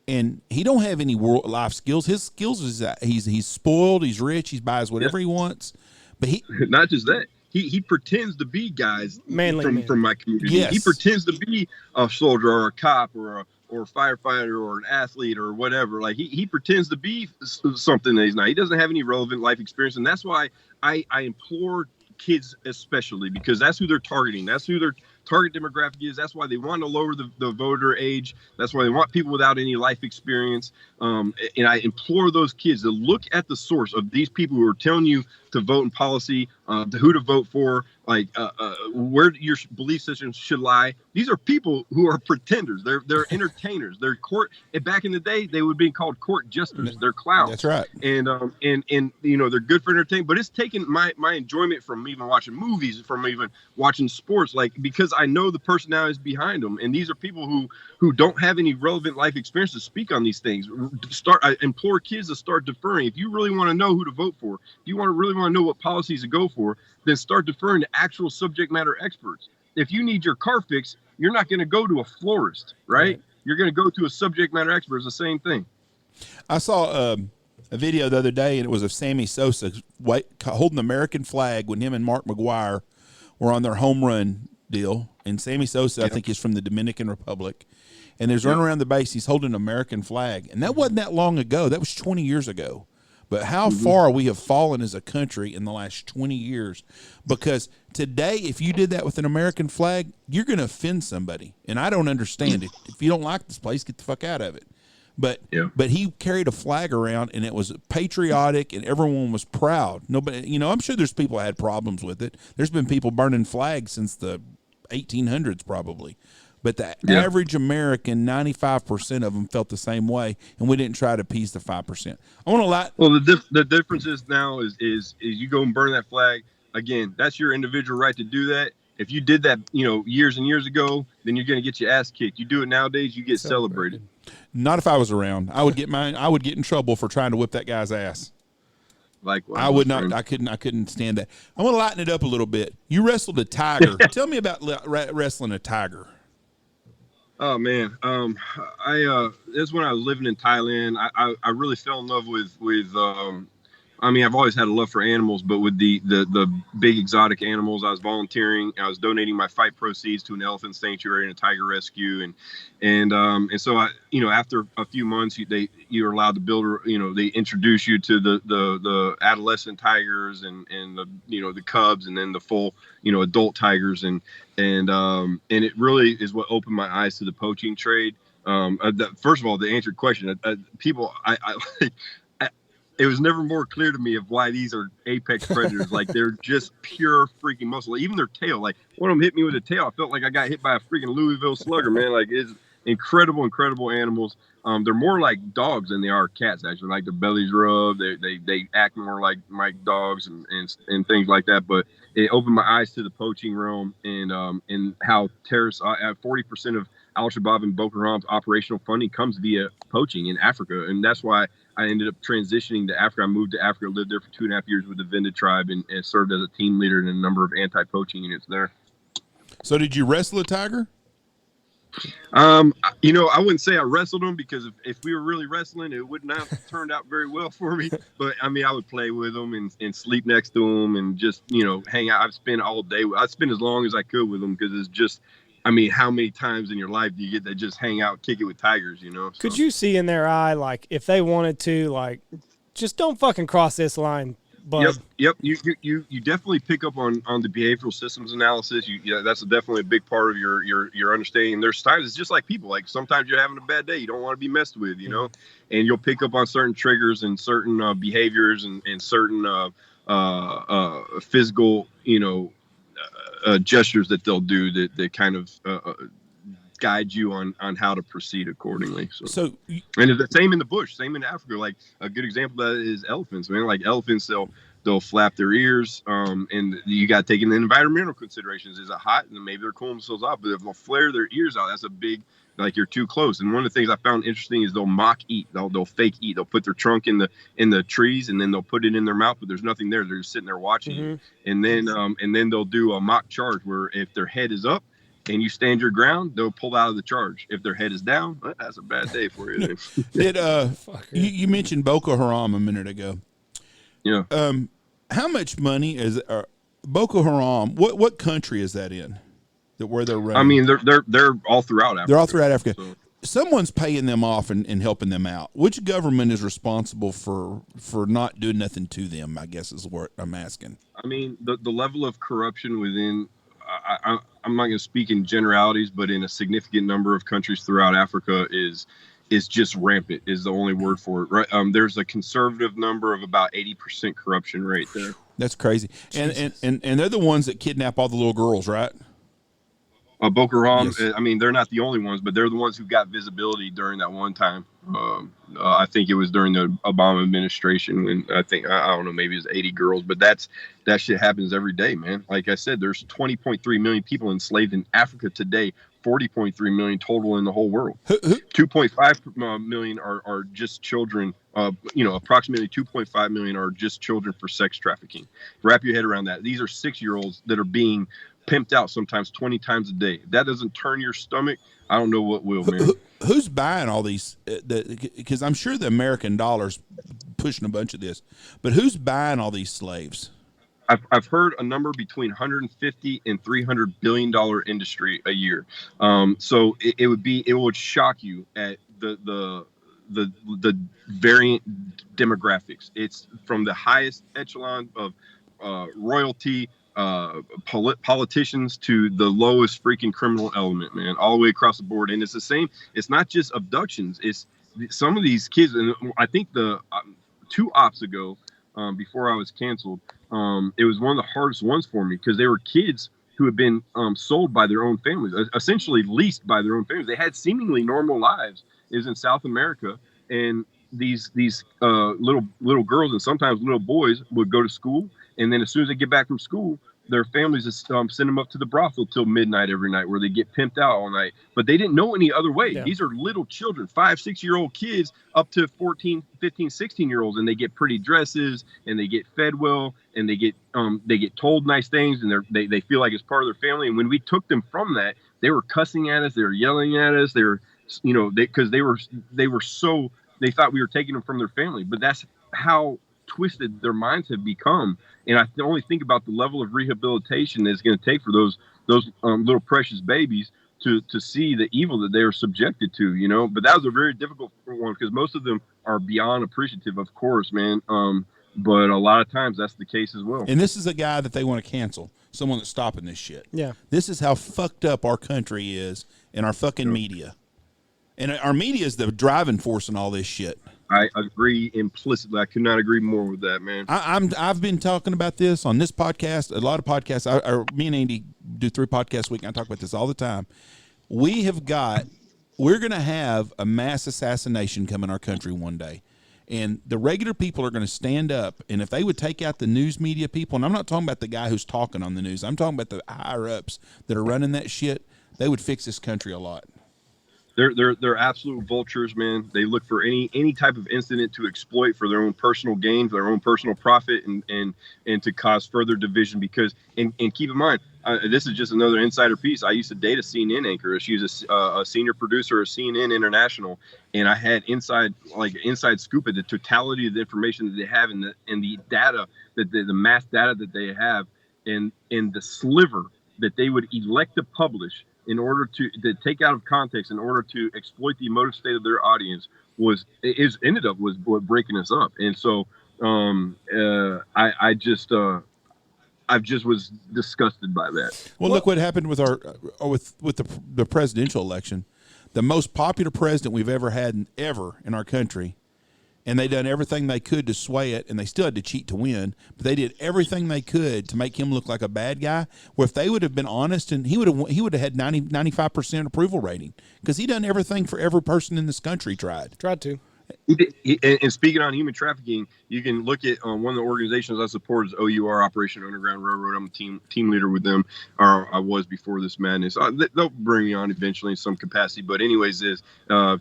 And he don't have any world life skills. His skills is that he's spoiled, he's rich, he buys whatever he wants. But he not just that. He pretends to be guys from my community. Yes. He pretends to be a soldier or a cop or a firefighter or an athlete or whatever. Like he pretends to be something that he's not. He doesn't have any relevant life experience, and that's why I implore kids, especially, because that's who they're targeting. That's who their target demographic is. That's why they want to lower the voter age. That's why they want people without any life experience. And I implore those kids to look at the source of these people who are telling you to vote in policy, who to vote for, like where your belief system should lie. These are people who are pretenders. They're entertainers. They're court. And back in the day, they would be called court jesters. They're clowns. That's right. And you know, they're good for entertainment. But it's taken my enjoyment from even watching movies, from even watching sports, like, because I know the personalities behind them. And these are people who don't have any relevant life experience to speak on these things. I implore kids to start deferring. If you really want to know who to vote for, if you really want to know what policies to go for, then start deferring to actual subject matter experts. If you need your car fixed, you're not going to go to a florist, right? You're going to go to a subject matter expert. It's the same thing. I saw a video the other day, and it was of Sammy Sosa holding the American flag when him and Mark McGuire were on their home run deal. And Sammy Sosa, I think, is from the Dominican Republic. And there's running around the base, he's holding an American flag. And that wasn't that long ago. That was 20 years ago. But how far we have fallen as a country in the last 20 years. Because today, if you did that with an American flag, you're going to offend somebody. And I don't understand it. If you don't like this place, get the fuck out of it. But he carried a flag around, and it was patriotic, and everyone was proud. Nobody, you know, I'm sure there's people that had problems with it. There's been people burning flags since the 1800s probably. But the average American, 95% of them felt the same way, and we didn't try to appease the 5%. I want to lie. Well, the difference is now is you go and burn that flag again. That's your individual right to do that. If you did that, you know, years and years ago, then you're going to get your ass kicked. You do it nowadays, you get celebrated. Not if I was around. I would get in trouble for trying to whip that guy's ass. Likewise, I would not. I couldn't stand that. I want to lighten it up a little bit. You wrestled a tiger. Tell me about wrestling a tiger. Oh man, that's when I was living in Thailand. I really fell in love with I mean, I've always had a love for animals, but with the big exotic animals, I was volunteering. I was donating my fight proceeds to an elephant sanctuary and a tiger rescue, and so I, you know, after a few months, you're allowed to build. You know, they introduce you to the adolescent tigers and the, you know, the cubs, and then the full, you know, adult tigers, and it really is what opened my eyes to the poaching trade. First of all, to answer your question, people, it was never more clear to me of why these are apex predators. Like, they're just pure freaking muscle. Even their tail, like one of them hit me with a tail. I felt like I got hit by a freaking Louisville slugger, man. Like, incredible animals. They're more like dogs than they are cats, actually. Like their bellies rub, they act more like dogs and things like that. But it opened my eyes to the poaching realm and how terrorists, 40% of Al Shabaab and Boko Haram's operational funding comes via poaching in Africa, and that's why I ended up transitioning to Africa. I moved to Africa, lived there for 2.5 years with the Vinda tribe, and served as a team leader in a number of anti-poaching units there. So, did you wrestle a tiger? I wouldn't say I wrestled them, because if we were really wrestling, it would not have turned out very well for me. But I mean, I would play with them and sleep next to them and just, hang out. I'd spend all day. I'd spend as long as I could with them, because it's just, I mean, how many times in your life do you get to just hang out, kick it with tigers, So. Could you see in their eye, like, if they wanted to, like, just don't fucking cross this line, bud? Yep. You definitely pick up on the behavioral systems analysis. That's definitely a big part of your understanding. And there's times it's just like people. Like sometimes you're having a bad day, you don't want to be messed with, and you'll pick up on certain triggers and certain behaviors and certain physical, gestures that they'll do that kind of guide you on how to proceed accordingly. So and it's the same in the bush, same in Africa. Like a good example of that is elephants, man. Like elephants, they'll flap their ears, and you got to take in the environmental considerations. Is it hot? And maybe they're cooling themselves off, but if they'll flare their ears out, that's a big, like, you're too close. And one of the things I found interesting is they'll mock eat. They'll fake eat. They'll put their trunk in the trees, and then they'll put it in their mouth, but there's nothing there. They're just sitting there watching. Mm-hmm. And then they'll do a mock charge, where if their head is up and you stand your ground, they'll pull out of the charge. If their head is down, that's a bad day for you. You mentioned Boko Haram a minute ago. Yeah. How much money is Boko Haram? What country is that in? Where they're running? I mean, they're all throughout Africa. They're all throughout Africa. So. Someone's paying them off and helping them out. Which government is responsible for not doing nothing to them, I guess is what I'm asking. I mean, the level of corruption within, I'm not going to speak in generalities, but in a significant number of countries throughout Africa is just rampant, is the only word for it. Right? There's a conservative number of about 80% corruption rate there. That's crazy. And they're the ones that kidnap all the little girls, right? Boko Haram, yes. I mean, they're not the only ones, but they're the ones who got visibility during that one time. I think it was during the Obama administration, when I don't know, maybe it was 80 girls, but that shit happens every day, man. Like I said, there's 20.3 million people enslaved in Africa today, 40.3 million total in the whole world. 2.5 million are just children. Approximately 2.5 million are just children for sex trafficking. Wrap your head around that. These are 6-year-olds that are being pimped out sometimes 20 times a day. If that doesn't turn your stomach, I don't know what will, man. Who's buying all these? Because I'm sure the American dollar's pushing a bunch of this, but who's buying all these slaves? I've heard a number between 150 and 300 billion dollar industry a year. So it would shock you at the variant demographics. It's from the highest echelon of royalty, politicians, to the lowest freaking criminal element, man, all the way across the board. And it's the same. It's not just abductions. It's some of these kids. And I think the 2 ops ago, before I was canceled, it was one of the hardest ones for me, because they were kids who had been sold by their own families, essentially leased by their own families. They had seemingly normal lives. It was in South America, and these little girls and sometimes little boys would go to school, and then as soon as they get back from school, their families just send them up to the brothel till midnight every night, where they get pimped out all night. But they didn't know any other way. Yeah. These are little children, 5-6-year-old kids up to 14, 15, 16-year-olds, and they get pretty dresses, and they get fed well, and they get told nice things, and they feel like it's part of their family. And when we took them from that, they were cussing at us, they were yelling at us, they were, because they were so, they thought we were taking them from their family. But that's how twisted their minds have become. And I can only think about the level of rehabilitation that it's going to take for those little precious babies to see the evil that they are subjected to, But that was a very difficult one, because most of them are beyond appreciative, of course, man. But a lot of times that's the case as well. And this is a guy that they want to cancel, someone that's stopping this shit. Yeah. This is how fucked up our country is, and our fucking media. And our media is the driving force in all this shit. I agree implicitly. I could not agree more with that, man. I've been talking about this on this podcast, a lot of podcasts. Me and Andy do 3 podcasts a week, and I talk about this all the time. We have got we're going to have a mass assassination come in our country one day. And the regular people are going to stand up, and if they would take out the news media people, and I'm not talking about the guy who's talking on the news, I'm talking about the higher-ups that are running that shit, they would fix this country a lot. They're absolute vultures, man. They look for any type of incident to exploit for their own personal gain, their own personal profit, and to cause further division. Because and keep in mind, this is just another insider piece. I used to date a CNN anchor. She was a senior producer at CNN International, and I had inside scoop at the totality of the information that they have and the data that the mass data that they have, and the sliver that they would elect to publish in order to take out of context, in order to exploit the emotive state of their audience, ended up breaking us up. And so I just was disgusted by that. Well, look what happened with the presidential election. The most popular president we've ever had in our country, and they done everything they could to sway it, and they still had to cheat to win, but they did everything they could to make him look like a bad guy. Where if they would have been honest, and he would have had 95% approval rating, because he done everything for every person in this country tried to. And speaking on human trafficking, you can look at one of the organizations I support is OUR, Operation Underground Railroad. I'm a team leader with them, or I was before this madness. They'll bring me on eventually in some capacity. But anyways,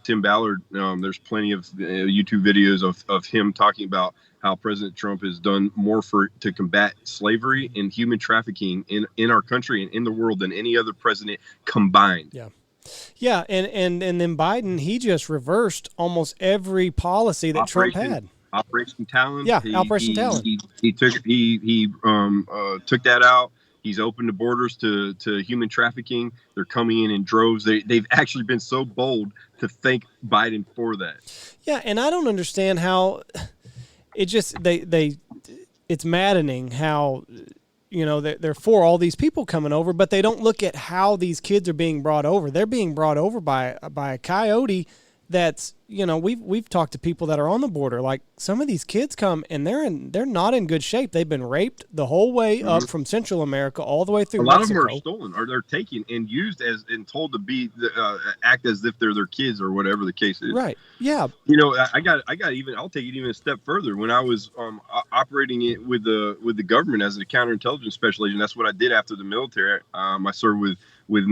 Tim Ballard, there's plenty of YouTube videos of him talking about how President Trump has done more to combat slavery and human trafficking in our country and in the world than any other president combined. Yeah. Yeah, and then Biden, he just reversed almost every policy that Trump had. Operation Talon. Yeah, Operation Talon. He took that out. He's opened the borders to human trafficking. They're coming in droves. They've actually been so bold to thank Biden for that. Yeah, and I don't understand how it just it's maddening how they're for all these people coming over, but they don't look at how these kids are being brought over. They're being brought over by a coyote that's, we've talked to people that are on the border. Like, some of these kids come and they're not in good shape. They've been raped the whole way up from Central America all the way through Mexico. A lot of them are stolen, or they're taken and used and told to be act as if they're their kids or whatever the case is. Right. Yeah. I'll take it even a step further. When I was operating it with the government as a counterintelligence special agent, that's what I did after the military. I served with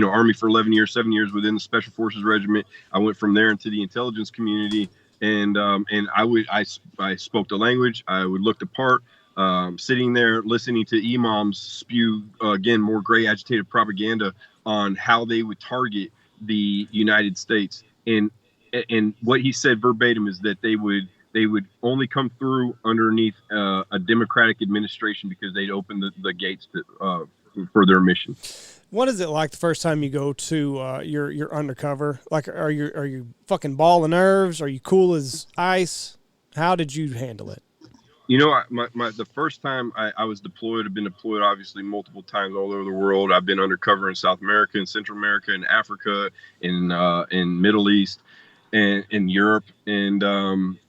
Army for 11 years, 7 years within the Special Forces Regiment. I went from there into the intelligence community, and I spoke the language. I would look the part, sitting there listening to imams spew again more gray agitated propaganda on how they would target the United States. And what he said verbatim is that they would only come through underneath a Democratic administration because they'd open the gates for their mission. What is it like the first time you go to your undercover? Like, are you fucking ball of nerves? Are you cool as ice? How did you handle it? The first time I was deployed, I've been deployed obviously multiple times all over the world. I've been undercover in South America, in Central America, in Africa, in Middle East, and in Europe,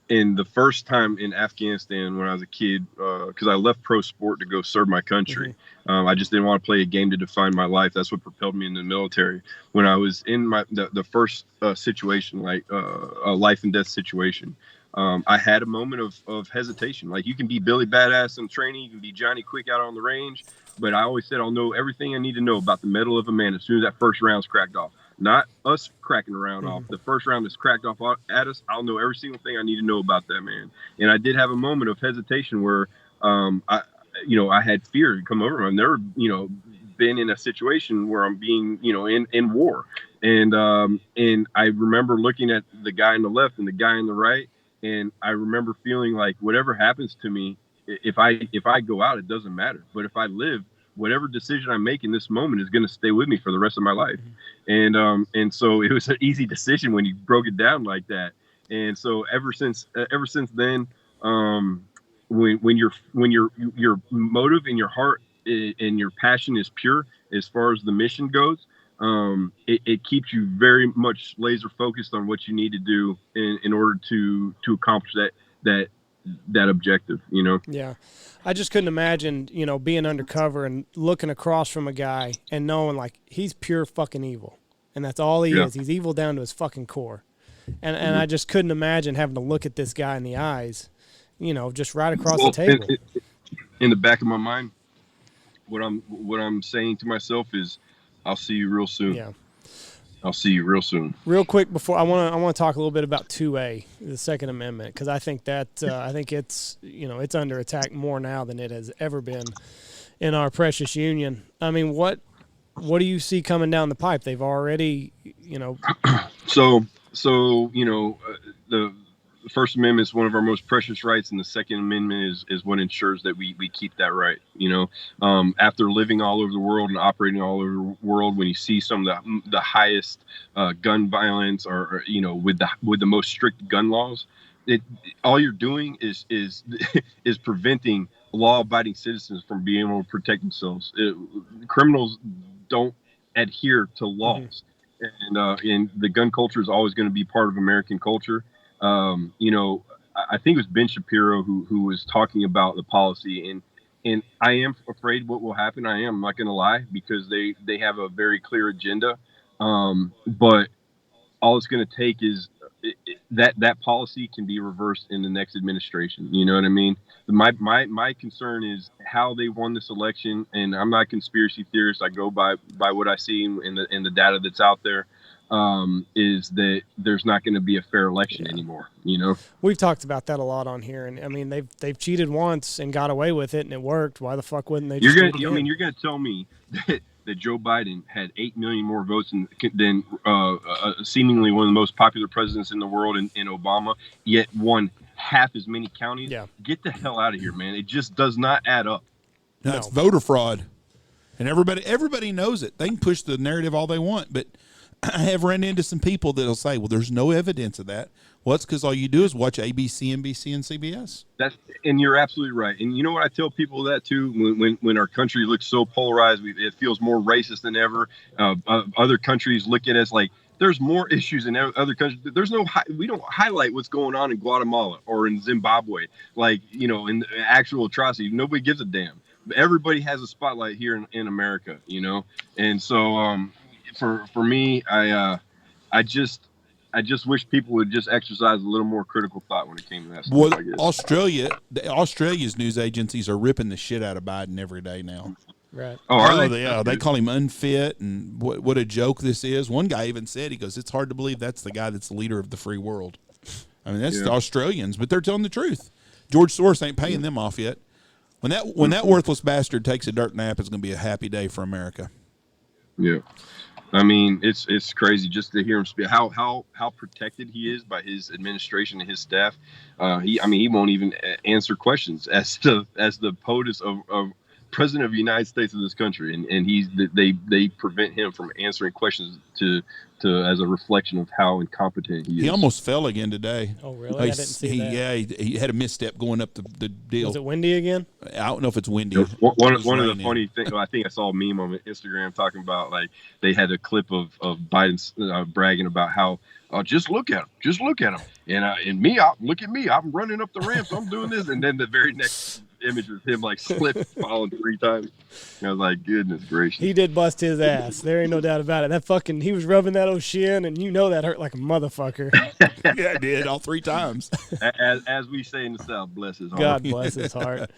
and the first time in Afghanistan when I was a kid, because I left pro sport to go serve my country. I just didn't want to play a game to define my life. That's what propelled me into the military. When I was in the first situation, like a life and death situation, I had a moment of hesitation. Like, you can be Billy Badass in training, you can be Johnny Quick out on the range, but I always said I'll know everything I need to know about the mettle of a man as soon as that first round's cracked off. Not us cracking the round off. The first round is cracked off at us. I'll know every single thing I need to know about that man. And I did have a moment of hesitation where I had fear come over me. I've never, been in a situation where I'm being, in war. And I remember looking at the guy on the left and the guy on the right. And I remember feeling like whatever happens to me, if I go out, it doesn't matter. But if I live, whatever decision I make in this moment is going to stay with me for the rest of my life. And so it was an easy decision when you broke it down like that. And so ever since then, when your motive in your heart and your passion is pure as far as the mission goes, it keeps you very much laser focused on what you need to do in order to accomplish that objective, Yeah. I just couldn't imagine, being undercover and looking across from a guy and knowing like he's pure fucking evil. and that's all he Yeah. is. He's evil down to his fucking core. And I just couldn't imagine having to look at this guy in the eyes, just right across the table. In the back of my mind, what I'm saying to myself is, I'll see you real soon. Yeah. I'll see you real soon. Real quick before I want to talk a little bit about 2A, the Second Amendment, because I think that it's it's under attack more now than it has ever been in our precious union. I mean, what do you see coming down the pipe? They've already So the First Amendment is one of our most precious rights, and the Second Amendment is what ensures that we keep that right. After living all over the world and operating all over the world, when you see some of the highest gun violence, or with the most strict gun laws, all you're doing is is preventing law-abiding citizens from being able to protect themselves. Criminals don't adhere to laws, and the gun culture is always going to be part of American culture. I think it was Ben Shapiro who was talking about the policy, and I am afraid what will happen. I'm not going to lie, because they have a very clear agenda. But all it's going to take is that policy can be reversed in the next administration. You know what I mean? My concern is how they won this election, and I'm not a conspiracy theorist. I go by what I see in the data that's out there. Is that there's not going to be a fair election anymore. We've talked about that a lot on here, and I mean they've cheated once and got away with it, and it worked. Why the fuck wouldn't they? You're gonna tell me that Joe Biden had 8 million more votes than seemingly one of the most popular presidents in the world in Obama, yet won half as many counties? Yeah. Get the hell out of here, man! It just does not add up. That's voter fraud, and everybody knows it. They can push the narrative all they want, but I have run into some people that'll say, well, there's no evidence of that. Well, it's because all you do is watch ABC, NBC, and CBS. And you're absolutely right. And you know what I tell people that too, when our country looks so polarized, it feels more racist than ever. Other countries look at us like there's more issues in other countries. We don't highlight what's going on in Guatemala or in Zimbabwe, in the actual atrocity. Nobody gives a damn. Everybody has a spotlight here in America, and so. For me, I just wish people would just exercise a little more critical thought when it came to that stuff. Well, Australia's news agencies are ripping the shit out of Biden every day now. Right. Oh, are they? Yeah, they call him unfit, and what a joke this is. One guy even said, he goes, it's hard to believe that's the guy that's the leader of the free world. I mean, that's the Australians, but they're telling the truth. George Soros ain't paying them off yet. When that worthless bastard takes a dirt nap, it's going to be a happy day for America. Yeah. I mean, it's crazy just to hear him speak. How protected he is by his administration and his staff. He won't even answer questions as the POTUS of president of the United States of this country, and they prevent him from answering questions to as a reflection of how incompetent he is. He almost fell again today. Oh, really? I didn't see that. Yeah, he had a misstep going up the deal. Was it windy again? I don't know if it's windy. One of the funny things, I think I saw a meme on Instagram talking about, like, they had a clip of Biden bragging about how, just look at him, and me, look at me, I'm running up the ramp, so I'm doing this, and then the very next image of him like slipping, falling 3 times. I was like, goodness gracious. He did bust his ass. There ain't no doubt about it. He was rubbing that old shin, and that hurt like a motherfucker. Yeah, it did, all 3 times. As we say in the South, bless his heart. God bless his heart.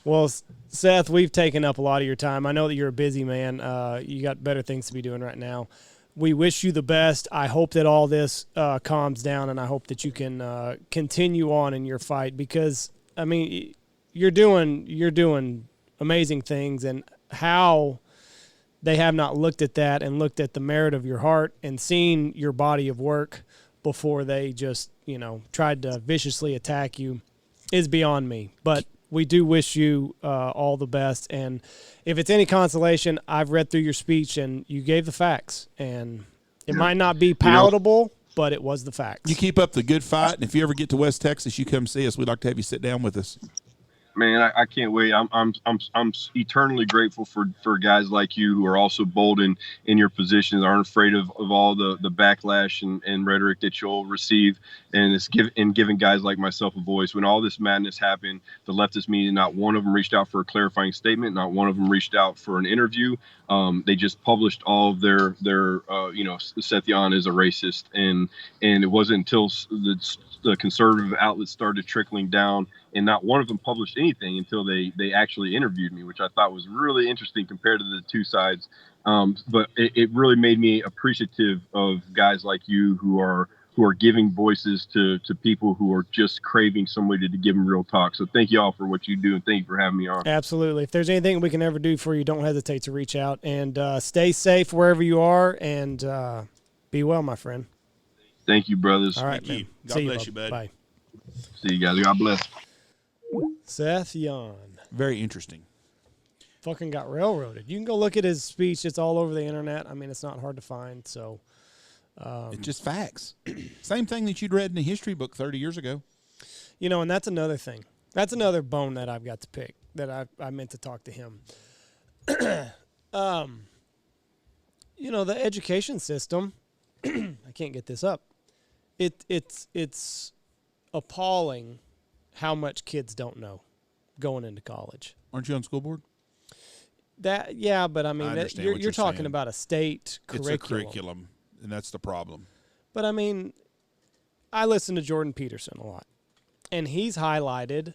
Well, Seth, we've taken up a lot of your time. I know that you're a busy man. You got better things to be doing right now. We wish you the best. I hope that all this calms down, and I hope that you can continue on in your fight, because, I mean, you're doing amazing things, and how they have not looked at that and looked at the merit of your heart and seen your body of work before they just, tried to viciously attack you is beyond me. But we do wish you all the best. And if it's any consolation, I've read through your speech and you gave the facts, and it might not be palatable, but it was the facts. You keep up the good fight, and if you ever get to West Texas, you come see us. We'd like to have you sit down with us. Man, I can't wait. I'm eternally grateful for guys like you who are also bold in your positions, aren't afraid of all the backlash and rhetoric that you'll receive, and giving guys like myself a voice. When all this madness happened, the leftist media, not one of them reached out for a clarifying statement, not one of them reached out for an interview. They just published all of their Seth Jahn is a racist, and it wasn't until the conservative outlets started trickling down, and not one of them published anything until they actually interviewed me, which I thought was really interesting compared to the two sides. But it really made me appreciative of guys like you who are giving voices to people who are just craving somebody to give them real talk. So thank you all for what you do, and thank you for having me on. Absolutely. If there's anything we can ever do for you, don't hesitate to reach out, and stay safe wherever you are, and be well, my friend. Thank you, brothers. All right, Thank you. man. God See bless you, you, bud. Bye. See you guys. God bless. Seth Jahn. Very interesting. Fucking got railroaded. You can go look at his speech. It's all over the internet. I mean, it's not hard to find. So It's just facts. Same thing that you'd read in a history book 30 years ago. You know, and that's another thing. That's another bone that I've got to pick, that I meant to talk to him. You know, the education system, I can't get this up. It's appalling how much kids don't know going into college. Aren't you on school board? Yeah, but I mean, I understand you're what you're talking saying. about a state curriculum. It's a curriculum, and that's the problem. But I mean, I listen to Jordan Peterson a lot, and he's highlighted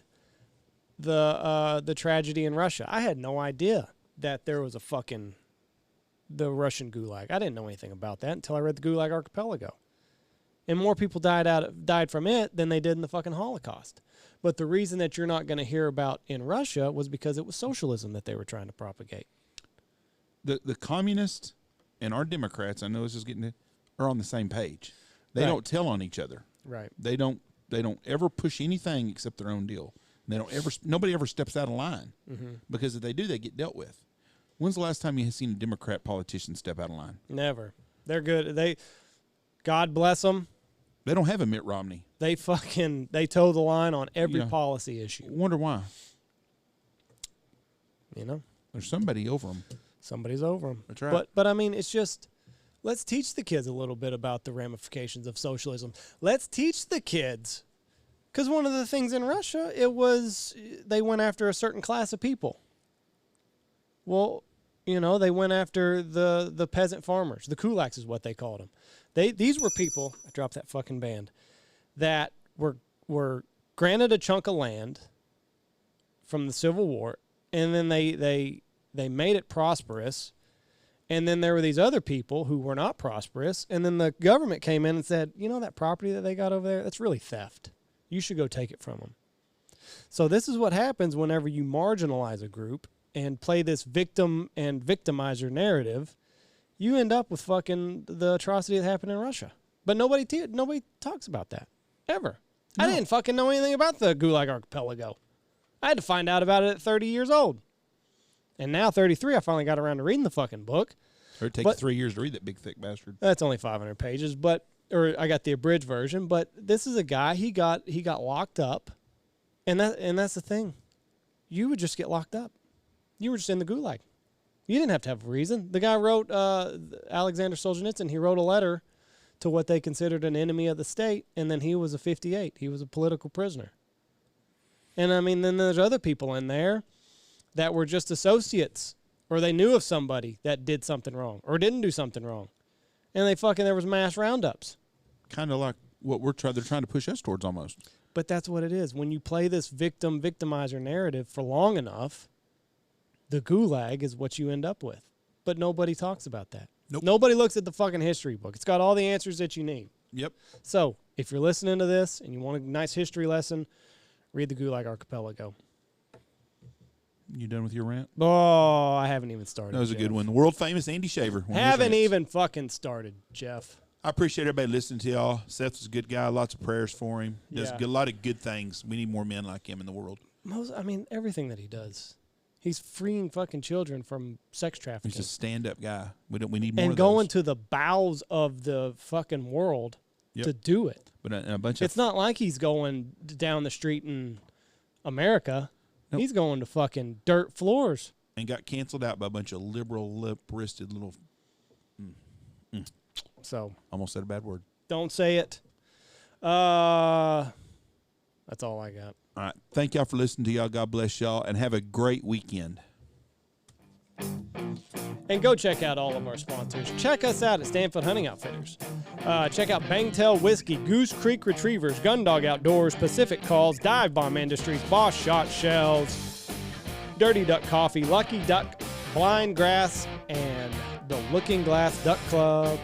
the tragedy in Russia. I had no idea that there was the Russian Gulag. I didn't know anything about that until I read the Gulag Archipelago. And more people died from it than they did in the fucking Holocaust. But the reason that you're not going to hear about in Russia was because it was socialism that they were trying to propagate. The communists and our Democrats, I know this is are on the same page. They Right. don't tell on each other. Right. They don't ever push anything except their own deal. Nobody ever steps out of line, because if they do, they get dealt with. When's the last time you have seen a Democrat politician step out of line? Never. They're good. God bless them. They don't have a Mitt Romney. They toe the line on every policy issue. Wonder why. You know, There's somebody over them. somebody's over them. That's right. But I mean, it's just, let's teach the kids a little bit about the ramifications of socialism. Let's teach the kids, because one of the things in Russia, it was they went after a certain class of people. Well, you know, they went after the peasant farmers. The kulaks is what they called them. These were people, I dropped that fucking band, that were granted a chunk of land from the Civil War, and then they made it prosperous, and then there were these other people who were not prosperous, and then the government came in and said, you know, that property that they got over there, that's really theft. You should go take it from them. So this is what happens whenever you marginalize a group and play this victim and victimizer narrative. You end up with fucking the atrocity that happened in Russia. But nobody talks about that, ever. No. I didn't fucking know anything about the Gulag Archipelago. I had to find out about it at 30 years old. And now, 33, I finally got around to reading the fucking book. It takes 3 years to read that big, thick bastard. That's only 500 pages, or I got the abridged version. But this is a guy, he got locked up, and that's the thing. You would just get locked up. You were just in the Gulag. You didn't have to have a reason. The guy wrote, Alexander Solzhenitsyn, he wrote a letter to what they considered an enemy of the state, and then he was a 58. He was a political prisoner. And, I mean, then there's other people in there that were just associates, or they knew of somebody that did something wrong or didn't do something wrong. And there was mass roundups. Kind of like what they're trying to push us towards almost. But that's what it is. When you play this victimizer narrative for long enough, the Gulag is what you end up with. But nobody talks about that. Nope. Nobody looks at the fucking history book. It's got all the answers that you need. Yep. So if you're listening to this and you want a nice history lesson, read the Gulag Archipelago. You done with your rant? Oh, I haven't even started. That was a Jeff. good one. The world famous Andy Shaver. Haven't even fucking started, Jeff. I appreciate everybody listening to y'all. Seth's a good guy. Lots of prayers for him. Does Yeah. a lot of good things. We need more men like him in the world. Everything that he does. He's freeing fucking children from sex trafficking. He's a stand-up guy. We need more and of going those. to the bowels of the fucking world to do it. But a bunch of It's not like he's going down the street in America. He's going to fucking dirt floors. And got canceled out by a bunch of liberal, lip-wristed little... So Almost said a bad word. don't say it. That's all I got. All right. Thank y'all for listening to y'all. God bless y'all. And have a great weekend. And go check out all of our sponsors. Check us out at Stanfield Hunting Outfitters. Check out Bangtail Whiskey, Goose Creek Retrievers, Gundog Outdoors, Pacific Calls, Dive Bomb Industries, Boss Shot Shells, Dirty Duck Coffee, Lucky Duck, Blind Grass, and the Looking Glass Duck Club.